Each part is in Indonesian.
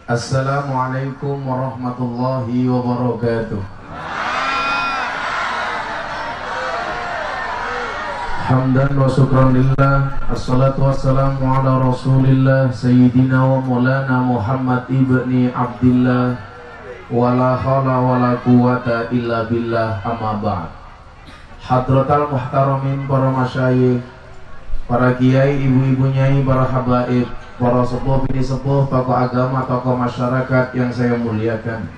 Assalamualaikum warahmatullahi wabarakatuh. Hamdan wa syukran lillah, assalatu wassalamu ala rasulillah Sayyidina wa maulana Muhammad ibni Abdillah, wala hawla wala quwata illa billah, amma ba'd. Hadratal muhtaramin, para masyayikh, para kiai, ibu-ibu nyai, para habaib, para sepuh bini sepuh, tokoh agama, tokoh masyarakat yang saya muliakan,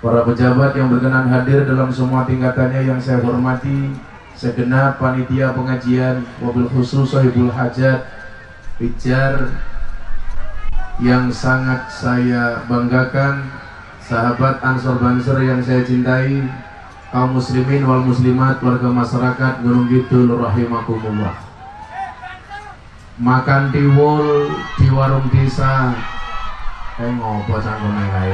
para pejabat yang berkenan hadir dalam semua tingkatannya yang saya hormati, segenap panitia pengajian, mobil khusus Sohibul Hajat, Pijar yang sangat saya banggakan, sahabat Ansor Bansor yang saya cintai, kaum muslimin wal muslimat, warga masyarakat Gunung Kidul rahimakumullah. Makan tiwul di warung desa, ngopo cangkeme kae.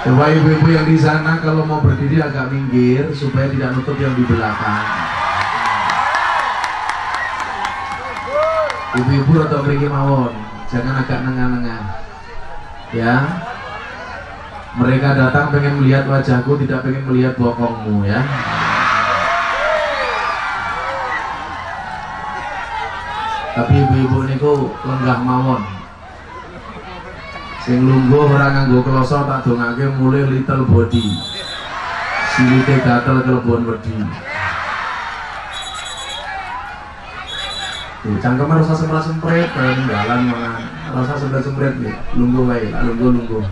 Coba ibu-ibu yang di sana kalau mau berdiri agak minggir supaya tidak nutup yang di belakang. Ibu-ibu atau mriki mawon, jangan agak nengah-nengah. Ya. Mereka datang pengen melihat wajahku, tidak pengen melihat bokongmu ya. Tapi ibu-ibu niku lenggah mawon. Sing lungguh ora nganggo kloso tak dongake mulih little body. Silite gatel kelebon wedi. Tuh cangkeme rasa semprot-semprot kaya dalan mangan. Rasa semprot-semprot nggih. Lungguh wae, lungguh-lungguh.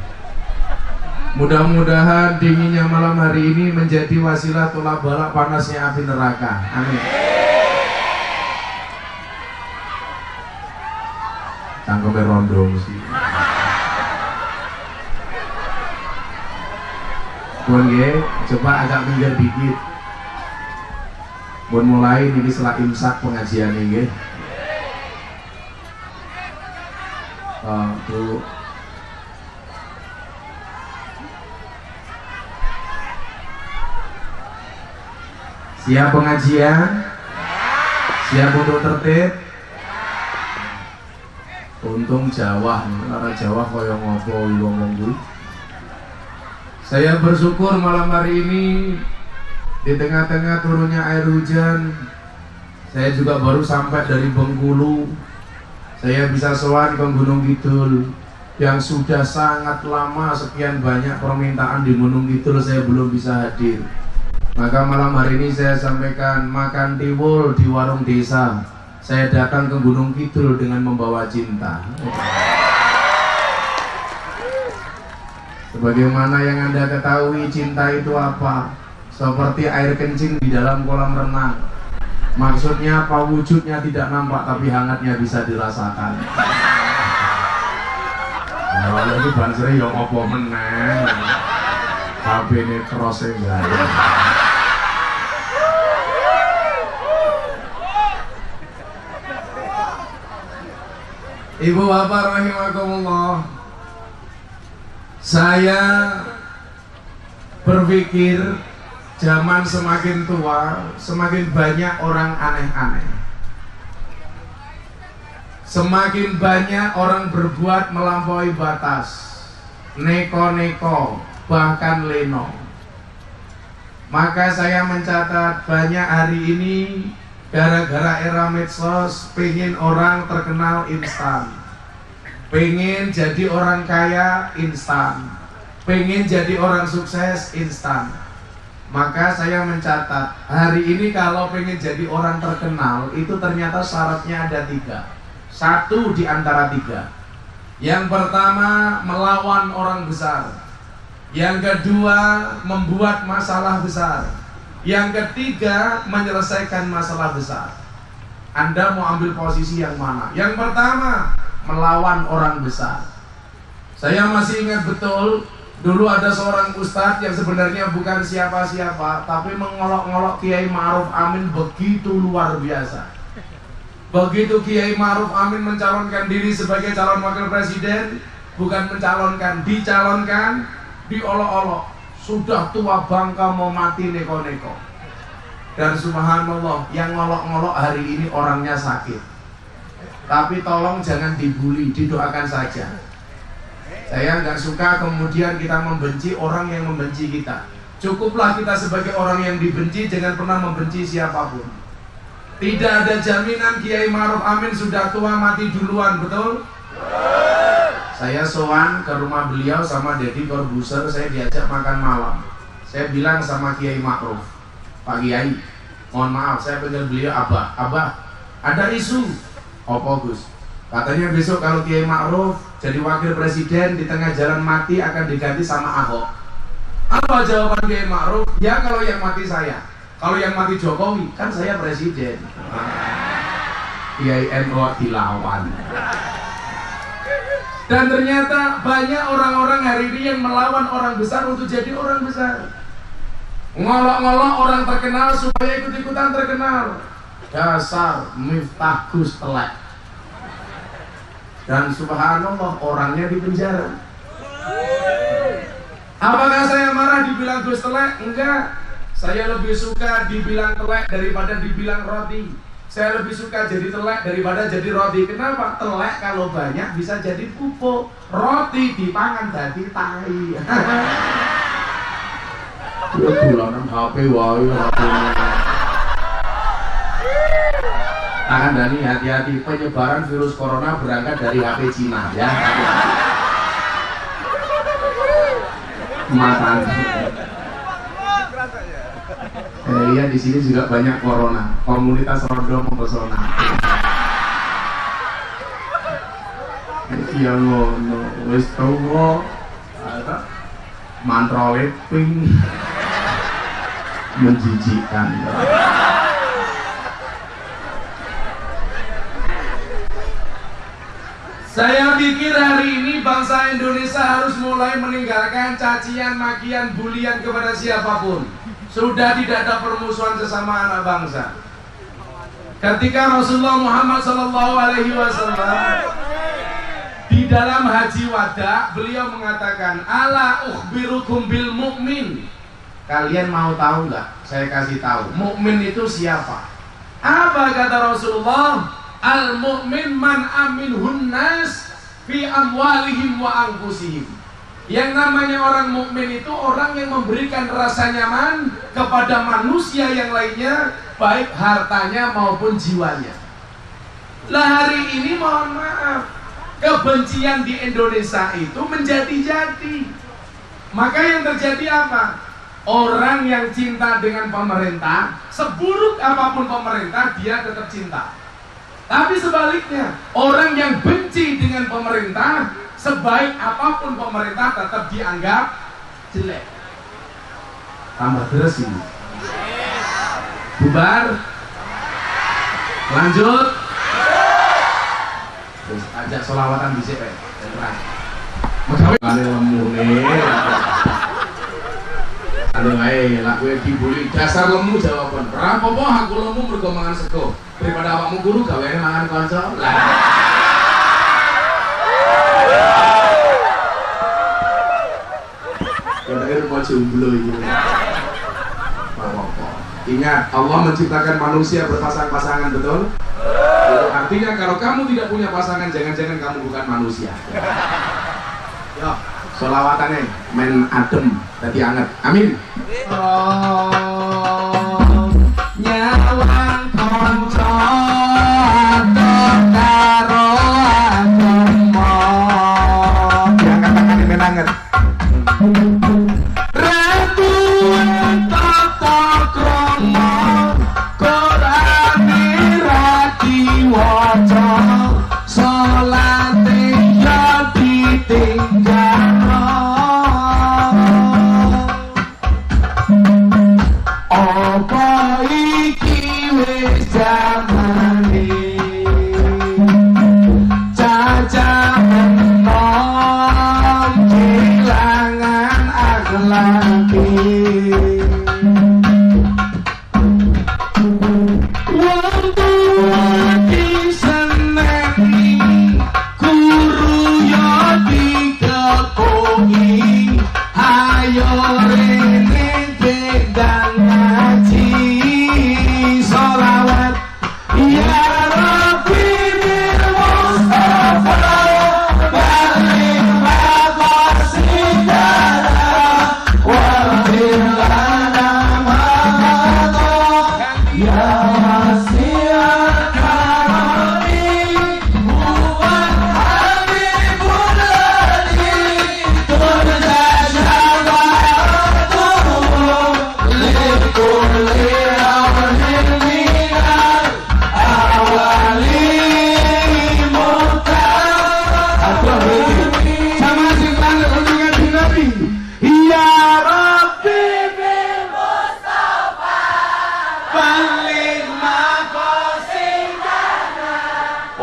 Mudah-mudahan dinginnya malam hari ini menjadi wasilah tolak balak panasnya api neraka. Amin. Cangkeme rondo mesti. Bon nggih, coba agak minggir dikit. Bon mulai niki setelah imsak pengajian nggih. Tuh. Siap pengajian? Siap untuk tertib? Untung Jawa, karena Jawa kaya ngopo ngomong kuwi. Saya bersyukur malam hari ini di tengah-tengah turunnya air hujan. Saya juga baru sampai dari Bengkulu. Saya bisa sowan ke Gunung Kidul yang sudah sangat lama, sekian banyak permintaan di Gunung Kidul saya belum bisa hadir. Maka malam hari ini saya sampaikan makan tiwul di warung desa. Saya datang ke Gunung Kidul dengan membawa cinta. Sebagaimana yang Anda ketahui, cinta itu apa? Seperti air kencing di dalam kolam renang. Maksudnya apa? Wujudnya tidak nampak tapi hangatnya bisa dirasakan. Nah, itu banseri yang opo meneng. HP ini cross enggak ya. Ibu bapak rahimakumullah, saya berpikir zaman semakin tua, semakin banyak orang aneh-aneh. Semakin banyak orang berbuat melampaui batas, neko-neko, bahkan leno. Maka saya mencatat banyak hari ini gara-gara era medsos pengen orang terkenal instan, pengen jadi orang kaya instan, pengen jadi orang sukses instan. Maka saya mencatat hari ini kalau pengen jadi orang terkenal itu ternyata syaratnya ada 3. Satu di antara 3. Yang pertama melawan orang besar. Yang kedua membuat masalah besar. Yang ketiga menyelesaikan masalah besar. Anda mau ambil posisi yang mana? Yang pertama melawan orang besar. Saya masih ingat betul, dulu ada seorang ustadz yang sebenarnya bukan siapa-siapa, tapi mengolok-ngolok Kiai Ma'ruf Amin begitu luar biasa. Begitu Kiai Ma'ruf Amin mencalonkan diri sebagai calon wakil presiden, bukan mencalonkan, dicalonkan, diolok-olok. Sudah tua bangka mau mati neko-neko. Dan subhanallah, yang ngolok-ngolok hari ini orangnya sakit. Tapi tolong jangan dibully, didoakan saja. Saya nggak suka kemudian kita membenci orang yang membenci kita. Cukuplah kita sebagai orang yang dibenci, jangan pernah membenci siapapun. Tidak ada jaminan Kiai Ma'ruf Amin sudah tua mati duluan, betul? Saya sowan ke rumah beliau sama Deddy Corbuzier, saya diajak makan malam. Saya bilang sama Kiai Ma'ruf, Pak Kiai, mohon maaf, saya panggil beliau Abah. Abah, ada isu. Apa Gus? Katanya besok kalau Kiai Ma'ruf jadi wakil presiden di tengah jalan mati akan diganti sama Ahok. Apa jawaban Kiai Ma'ruf? Ya kalau yang mati saya, kalau yang mati Jokowi kan saya presiden. Kiai NU dilawan. Dan ternyata banyak orang-orang hari ini yang melawan orang besar untuk jadi orang besar. Ngolok-ngolok orang terkenal supaya ikut-ikutan terkenal. Dasar Miftah Gus telek. Dan subhanallah orangnya di penjara. Apakah saya marah dibilang Gus telek? Enggak. Saya lebih suka dibilang telek daripada dibilang roti. Saya lebih suka jadi telek daripada jadi roti. Kenapa? Telek kalau banyak bisa jadi pupuk. Roti dipangan jadi tai. Ya bulanan HP wae Tahan Dani, hati-hati, penyebaran virus corona berangkat dari HP Cina ya. Matan. Iya di sini juga banyak corona, komunitas rondo mempesona. Iya ngono, wis tuwa. Mantra leping menjijikkan. Saya pikir hari ini bangsa Indonesia harus mulai meninggalkan cacian, makian, bulian kepada siapapun. Sudah tidak ada permusuhan sesama anak bangsa. Ketika Rasulullah Muhammad SAW di dalam haji wada, beliau mengatakan, "Ala ukhbirukum bil mu'min." Kalian mau tahu nggak? Saya kasih tahu. Mukmin itu siapa? Apa kata Rasulullah? Al-mu'min man aminhun nas fi amwalihim wa anfusihim. Yang namanya orang mukmin itu orang yang memberikan rasa nyaman kepada manusia yang lainnya, baik hartanya maupun jiwanya. Lah hari ini mohon maaf, kebencian di Indonesia itu menjadi-jadi. Maka yang terjadi apa? Orang yang cinta dengan pemerintah, seburuk apapun pemerintah, dia tetap cinta. Tapi sebaliknya, orang yang benci dengan pemerintah, sebaik apapun pemerintah tetap dianggap jelek. Tambah terus ini. Bubar. Lanjut. Terus ajak sholawatan di CP. Kali lemu nih. Aduh lah gue dibully dasar lemu jawaban. Rapopo aku lemu mergo mangan sego. Daripada awakmu guru gaweane mangan kanca. Lah. Kira-kira mau jomblo iki. Ingat, Allah menciptakan manusia berpasang-pasangan, betul? Itu artinya kalau kamu tidak punya pasangan, jangan-jangan kamu bukan manusia. Yo, sholawatannya men adem, tadi anget. Amin. Nyawang konco atur karo agama. Diangkat tangan men anget.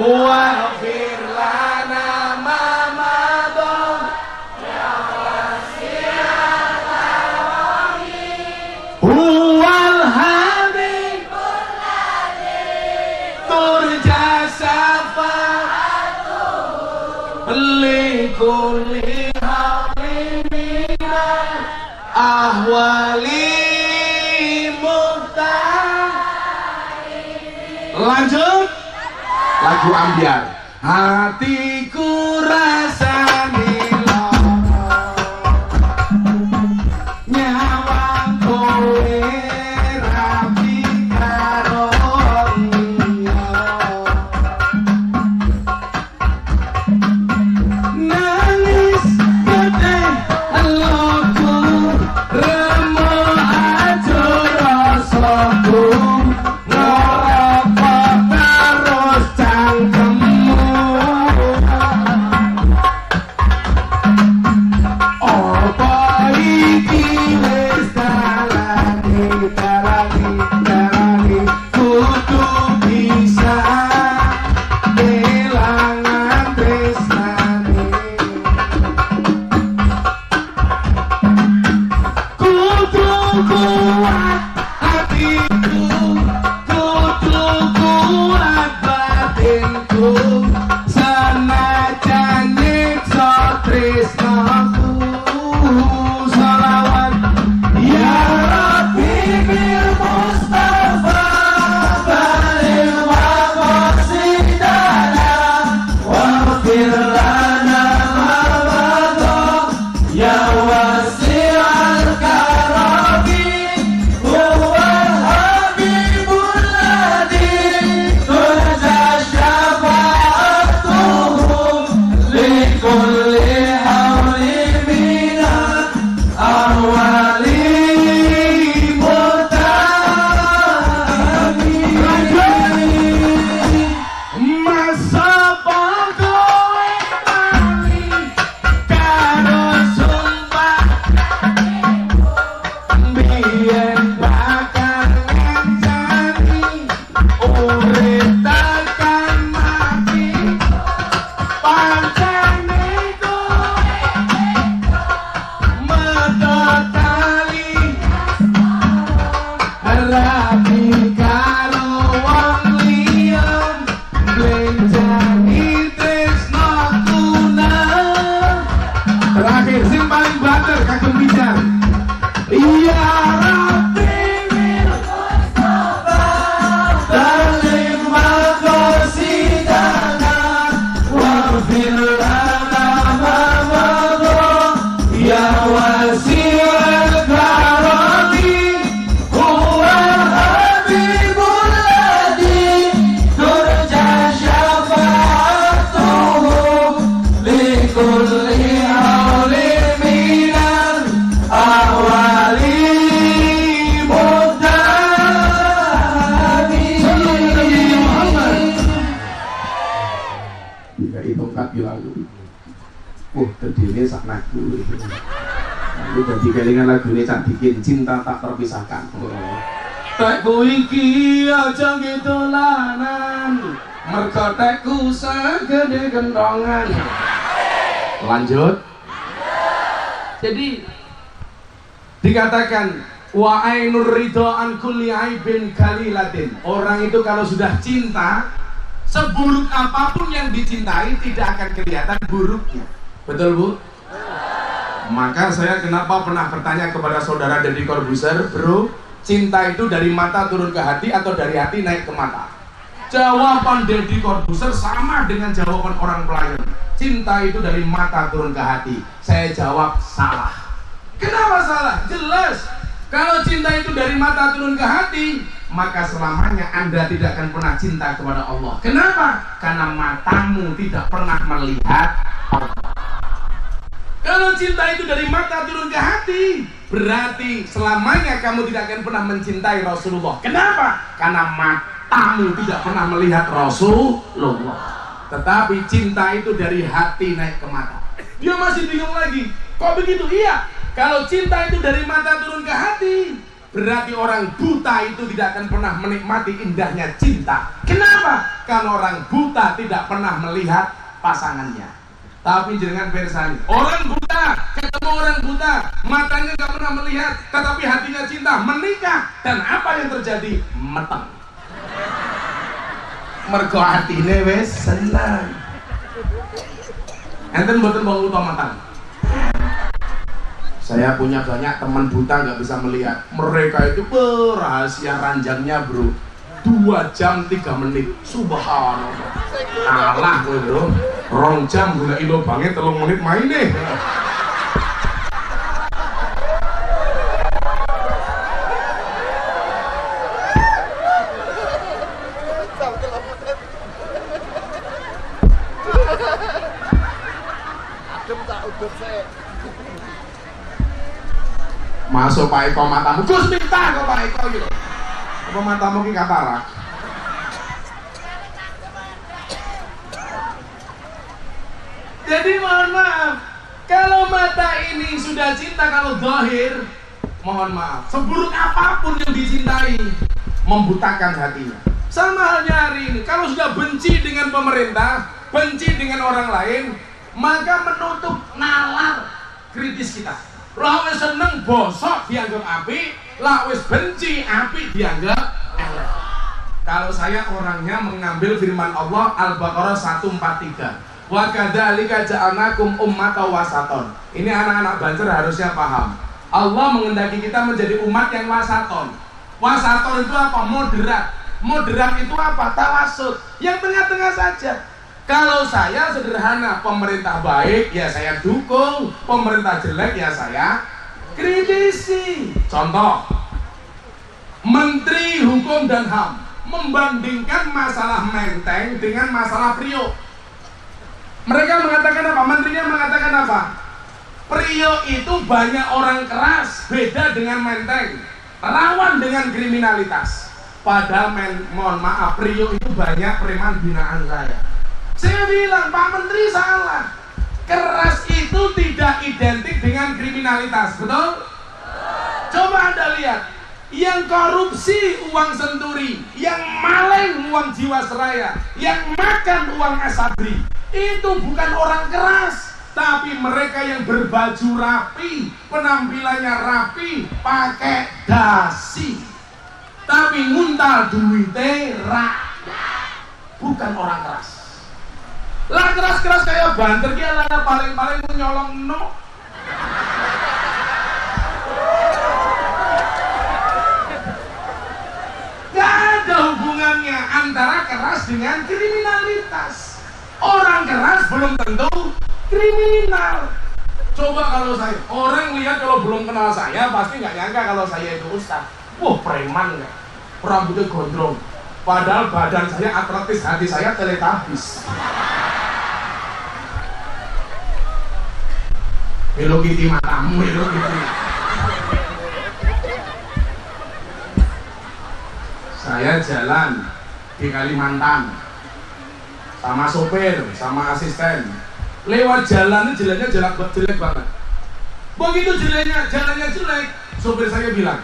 waghfir lana ma madha huwal habibul ladzi turja syafa'atuhu likulli hawlin minal ahwali muhtahim. Lanjut lagu ambiar. Hatiku rasani lara nyawang kowe rapi karo liya nangis gede eloku remo aja rasaku Jadi kelingan lagu ini cak bikin cinta tak terpisahkan. Tekku iki aja gitu lanan, mergo tekku segede gendongan. Lanjut. Jadi dikatakan wa ainur ridho an kulli aibin kalilatin. Orang itu kalau sudah cinta, seburuk apapun yang dicintai tidak akan kelihatan buruknya. Betul Bu? Maka saya kenapa pernah bertanya kepada saudara Deddy Corbuzier, bro, cinta itu dari mata turun ke hati atau dari hati naik ke mata? Jawaban Deddy Corbuzier sama dengan jawaban orang pelayan. Cinta itu dari mata turun ke hati. Saya jawab salah. Kenapa salah? Jelas. Kalau cinta itu dari mata turun ke hati, maka selamanya Anda tidak akan pernah cinta kepada Allah. Kenapa? Karena matamu tidak pernah melihat Allah. Kalau cinta itu dari mata turun ke hati, berarti selamanya kamu tidak akan pernah mencintai Rasulullah. Kenapa? Karena matamu tidak pernah melihat Rasulullah. Tetapi cinta itu dari hati naik ke mata. Dia masih bingung lagi. Kok begitu? Iya. Kalau cinta itu dari mata turun ke hati, berarti orang buta itu tidak akan pernah menikmati indahnya cinta. Kenapa? Karena orang buta tidak pernah melihat pasangannya. Tapi jangan persani, orang buta ketemu orang buta, matanya nggak pernah melihat, tetapi hatinya cinta, menikah, dan apa yang terjadi? Meteng. Mergo hatine wis seneng. Enten mboten wong utama meteng. Saya punya banyak teman buta nggak bisa melihat. Mereka itu rahasia ranjangnya bro 2 jam 3 menit. Subhanallah. Alah kowe bro 2 jam gula ilo banget 3 menit main deh. Masuk Pak Eko matamu, Gus minta kok Pak Eko gitu. Apa matamu ki katarak? Jadi mohon maaf, kalau mata ini sudah cinta, kalau zahir, mohon maaf, seburuk apapun yang dicintai, membutakan hatinya. Sama halnya hari ini, kalau sudah benci dengan pemerintah, benci dengan orang lain, maka menutup nalar kritis kita. Lah wis seneng bosok dianggap api, lah wis benci api dianggap elek. Kalau saya orangnya mengambil firman Allah Al-Baqarah 143. Wa kadzalika ja'alnakum ummatan wasaton. Ini anak-anak Banjar harusnya paham. Allah mengendaki kita menjadi umat yang wasaton. Wasaton itu apa? Moderat. Moderat itu apa? Tawasud. Yang tengah-tengah saja. Kalau saya sederhana, pemerintah baik ya saya dukung, pemerintah jelek ya saya kritisi. Contoh, Menteri Hukum dan HAM membandingkan masalah Menteng dengan masalah Priok. Mereka mengatakan apa? Menterinya mengatakan apa? Priok itu banyak orang keras, beda dengan Menteng, rawan dengan kriminalitas. Padahal mohon maaf, Priok itu banyak preman binaan saya. Saya bilang, Pak Menteri salah. Keras itu tidak identik dengan kriminalitas, betul? Coba Anda lihat, yang korupsi uang senturi, yang maling uang jiwasraya, yang makan uang asabri, itu bukan orang keras, tapi mereka yang berbaju rapi, penampilannya rapi, pakai dasi, tapi nguntal duite rakyat, bukan orang keras. Lah keras-keras kayak banter ki lah paling-paling nyolong no. Gak ada hubungannya antara keras dengan kriminalitas. Orang keras belum tentu kriminal. Coba kalau saya, orang lihat kalau belum kenal saya pasti nggak nyangka kalau saya itu ustaz. Wah preman nggak, rambutnya gondrong. Padahal badan saya atletis, hati saya teletabis. Hello Kitty matamu, Hello Kitty. Saya jalan di Kalimantan sama sopir, sama asisten. Lewat jalan ini jalannya jelek banget. Begitu jalannya jelek, sopir saya bilang,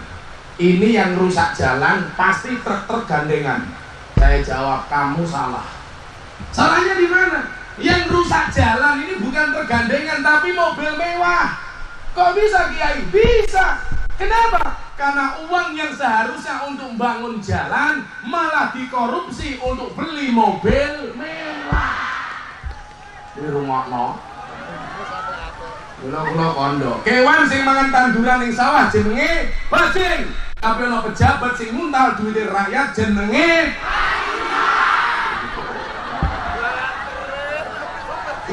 ini yang rusak jalan pasti truk gandengan. Saya jawab, kamu salah. Salahnya di mana? Yang rusak jalan ini bukan tergandengan tapi mobil mewah. Kok bisa Kiai? Bisa. Kenapa? Karena uang yang seharusnya untuk bangun jalan malah dikorupsi untuk beli mobil mewah. Di rumah no. Kula kondo. Kewan sing mangan tanduran ning sawah jenenge bajing. Tapi ono pejabat sing nguntal duit rakyat jenenge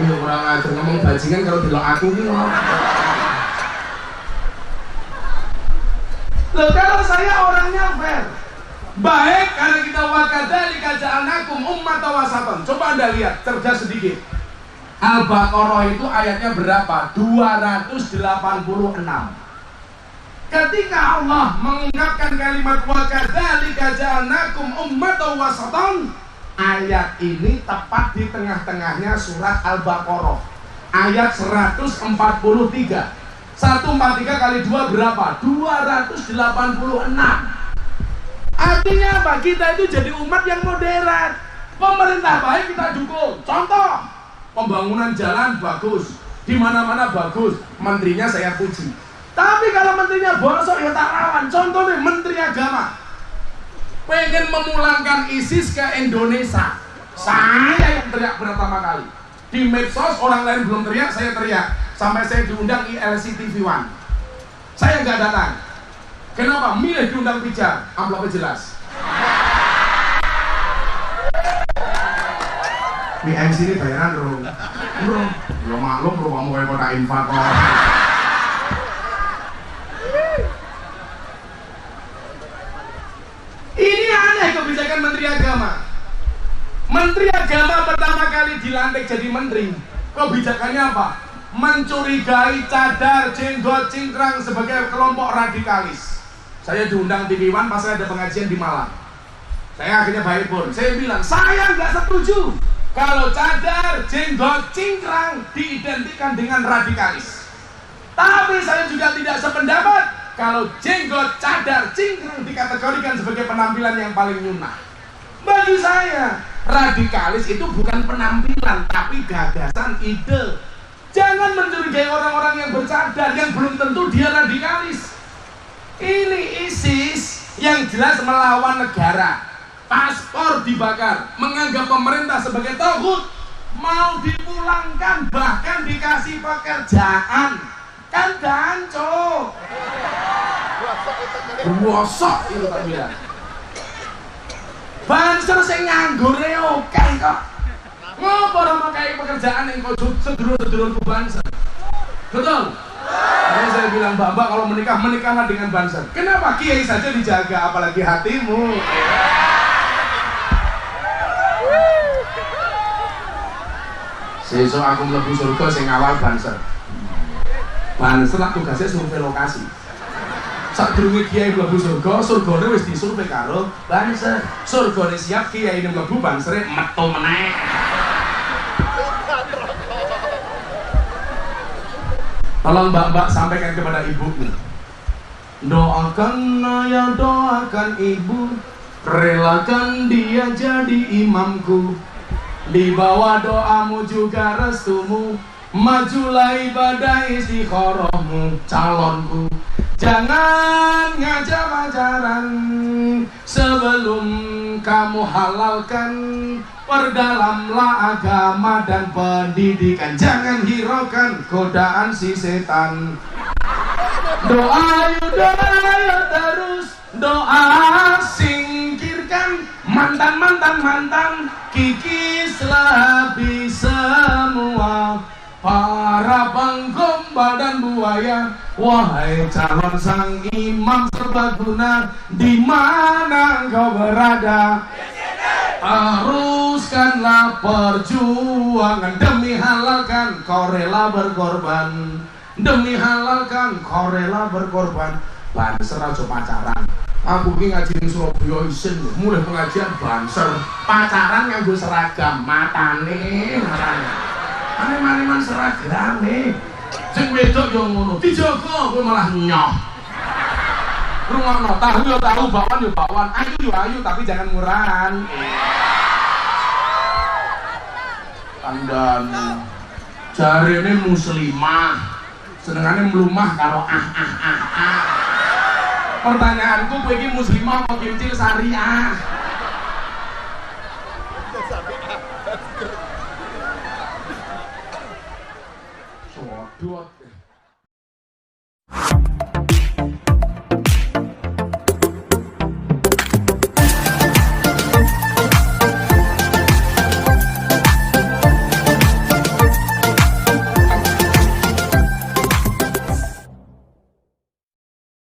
orang ajar ngomong bajingan kalau delok aku ini loh. Kalau saya orangnya fair, baik karena kita wakadzalika ja'alnakum ummatan wasaton. Coba Anda lihat, cerdas sedikit. Al-Baqarah itu ayatnya berapa? 286. Ketika Allah mengungkapkan kalimat wakadzalika ja'alnakum ummatan wasaton, ayat ini tepat di tengah-tengahnya surat Al-Baqarah ayat 143. 143 kali 2 berapa? 286. Artinya apa? Kita itu jadi umat yang moderat. Pemerintah baik kita dukung. Contoh, pembangunan jalan bagus, di mana-mana bagus, menterinya saya puji. Tapi kalau menterinya bosok ya tak lawan. Contoh nih, Menteri Agama pengen memulangkan ISIS ke Indonesia. Saya yang teriak pertama kali. Di medsos orang lain belum teriak, saya teriak. Sampai saya diundang ILC TV1. Saya nggak datang. Kenapa? Milih diundang pijar, amplopnya jelas. MC ini bayaran bro. Bro maklum bro, kamu kayak kota infak kok. Ini aneh kebijakan Menteri Agama. Menteri Agama pertama kali dilantik jadi menteri, kebijakannya apa? Mencurigai cadar, jenggot, cingkrang sebagai kelompok radikalis. Saya diundang TV1 pas saya ada pengajian di Malang. Saya akhirnya baik pun. Saya bilang, saya nggak setuju kalau cadar, jenggot, cingkrang diidentikan dengan radikalis. Tapi saya juga tidak sependapat kalau jenggot, cadar, cingkrang dikategorikan sebagai penampilan yang paling nyunah. Bagi saya, radikalis itu bukan penampilan, tapi gagasan, ide. Jangan mencurigai orang-orang yang bercadar, yang belum tentu dia radikalis. Ini ISIS yang jelas melawan negara. Paspor dibakar, menganggap pemerintah sebagai taghut, mau dipulangkan, bahkan dikasih pekerjaan. Kan danco. Bosok itu tak bilang. Banser sing nganggur oke kok. Ngopo ora kayak pekerjaan yang kau sedulur-sedulurku banser. Betul? Jadi saya bilang, Mbak, kalau menikahlah dengan banser. Kenapa? Kiai saja dijaga, apalagi hatimu. Sesuk aku mlebu surga sing awal banser. Banser lah tugasnya survei lokasi. Sadurunge kiai mlebu surga, surgane wis disurvei karo banser. Surgane siap, kiai mlebu bansere metu meneh. Tolong mbak-mbak sampaikan kepada ibuku. Doakan ayah, doakan ibu, relakan dia jadi imamku. Di bawah doamu juga restumu, majulah ibadah istikharahmu, calonku. Jangan ngajak pacaran sebelum kamu halalkan. Perdalamlah agama dan pendidikan. Jangan hiraukan godaan si setan. Doa doa terus, doa singkirkan mantan, kikislah habis semua para penggombal dan buaya. Wahai calon sang imam serbaguna, di mana engkau berada? Teruskanlah perjuangan demi halalkan, kau rela berkorban. Demi halalkan, kau rela berkorban. Banser aja pacaran. Aku ini ngaji di Surabaya isin, mulai pengajian banser. Pacaran nganggo seragam, matane. Mane-mane seragam nih. Sing wedok yo ngono, dijogo kowe malah nyoh. Rungokno, tahu yo tahu, bakwan yo bakwan, ayu yo ayu, tapi jangan murahan. Kandhane jarene muslimah, senengane mlumah karo Pertanyaanku, kowe iki muslimah apa kimcil syariah? Waduh.